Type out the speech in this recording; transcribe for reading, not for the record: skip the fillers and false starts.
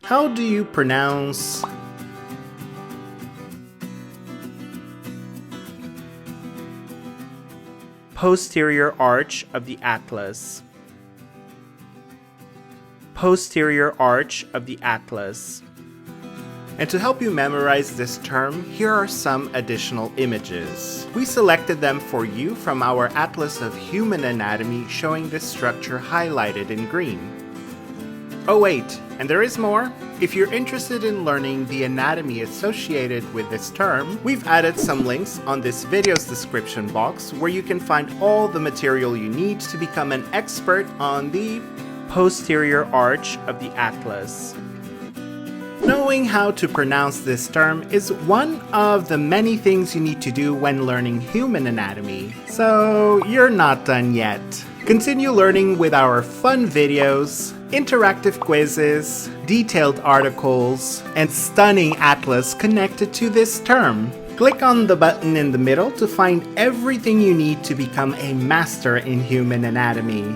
How do you pronounce posterior arch of the atlas? Posterior arch of the atlas. And to help you memorize this term, here are some additional images. We selected them for you from our Atlas of Human Anatomy, showing this structure highlighted in green. Oh wait, and there is more. If you're interested in learning the anatomy associated with this term, we've added some links on this video's description box where you can find all the material you need to become an expert on the posterior arch of the atlas. Knowing how to pronounce this term is one of the many things you need to do when learning human anatomy, so you're not done yet. Continue learning with our fun videos, interactive quizzes, detailed articles, and stunning atlas connected to this term. Click on the button in the middle to find everything you need to become a master in human anatomy.